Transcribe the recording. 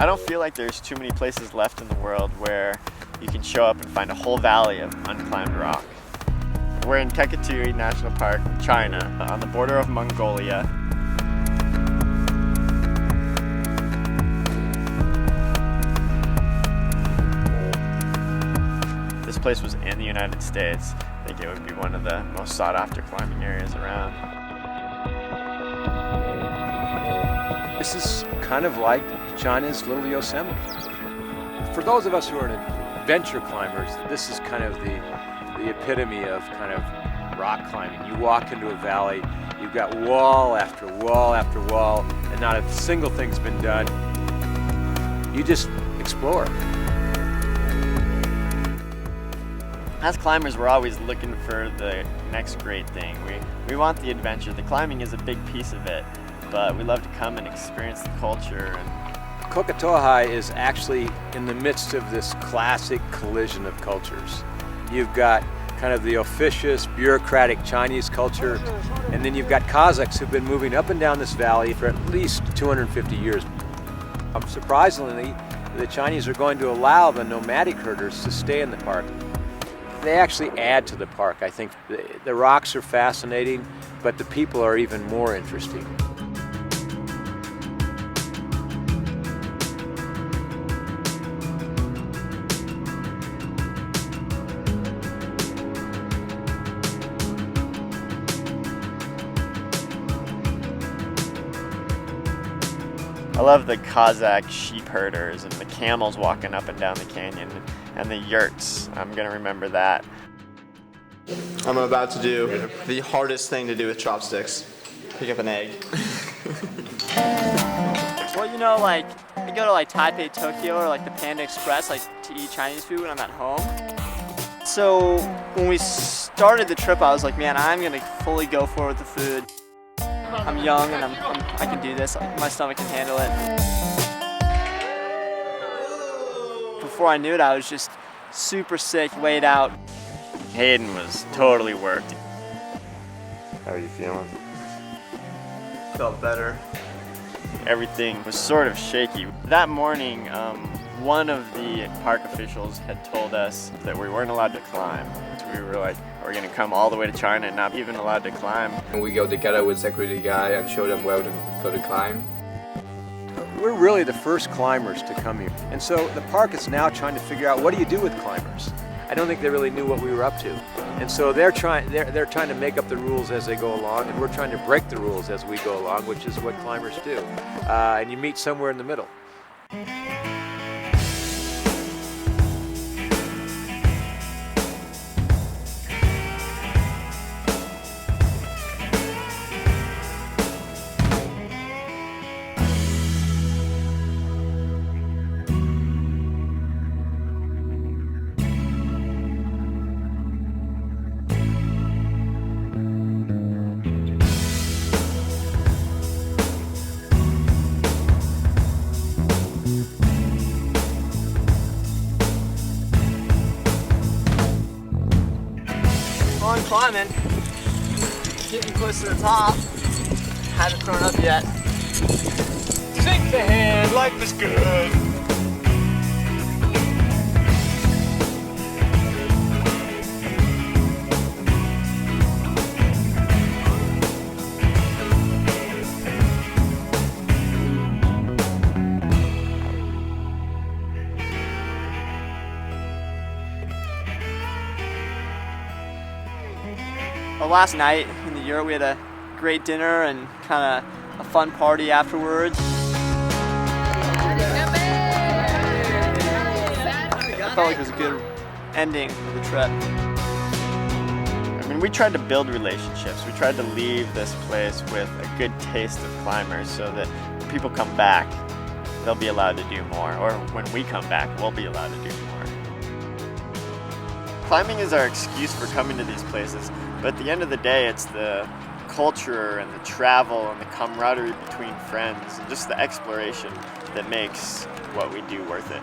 I don't feel like there's too many places left in the world where you can show up and find a whole valley of unclimbed rock. We're in Kekatui National Park, China, on the border of Mongolia. This place was in the United States. I think it would be one of the most sought-after climbing areas around. This is kind of like China's little Yosemite. For those of us who are adventure climbers, this is kind of the epitome of kind of rock climbing. You walk into a valley, you've got wall after wall after wall, and not a single thing's been done. You just explore. As climbers, we're always looking for the next great thing. We want the adventure. The climbing is a big piece of it, but we love to come and experience the culture. Kokutohai is actually in the midst of this classic collision of cultures. You've got kind of the officious, bureaucratic Chinese culture, and then you've got Kazakhs who've been moving up and down this valley for at least 250 years. Surprisingly, the Chinese are going to allow the nomadic herders to stay in the park. They actually add to the park. I think the rocks are fascinating, but the people are even more interesting. I love the Kazakh sheep herders and the camels walking up and down the canyon and the yurts. I'm gonna remember that. I'm about to do the hardest thing to do with chopsticks. Pick up an egg. Well, you know, like, I go to like Taipei, Tokyo, or like the Panda Express, like to eat Chinese food when I'm at home. So when we started the trip, I was like, man, I'm gonna fully go for it with the food. I'm young and I can do this. My stomach can handle it. Before I knew it, I was just super sick, laid out. Hayden was totally worked. How are you feeling? Felt better. Everything was sort of shaky. That morning, one of the park officials had told us that we weren't allowed to climb. So we were like, we're gonna come all the way to China and not even allowed to climb. And we go together with security guy and show them where to go to climb. We're really the first climbers to come here. And so the park is now trying to figure out, what do you do with climbers? I don't think they really knew what we were up to. And so they're trying to make up the rules as they go along, and we're trying to break the rules as we go along, which is what climbers do. And you meet somewhere in the middle. On climbing, getting close to the top. Haven't thrown up yet. Shake the hand, life is good. Well, last night in the yurt, we had a great dinner and kind of a fun party afterwards. I felt like it was a good ending for the trip. I mean, we tried to build relationships. We tried to leave this place with a good taste of climbers so that when people come back, they'll be allowed to do more. Or when we come back, we'll be allowed to do more. Climbing is our excuse for coming to these places, but at the end of the day, it's the culture and the travel and the camaraderie between friends and just the exploration that makes what we do worth it.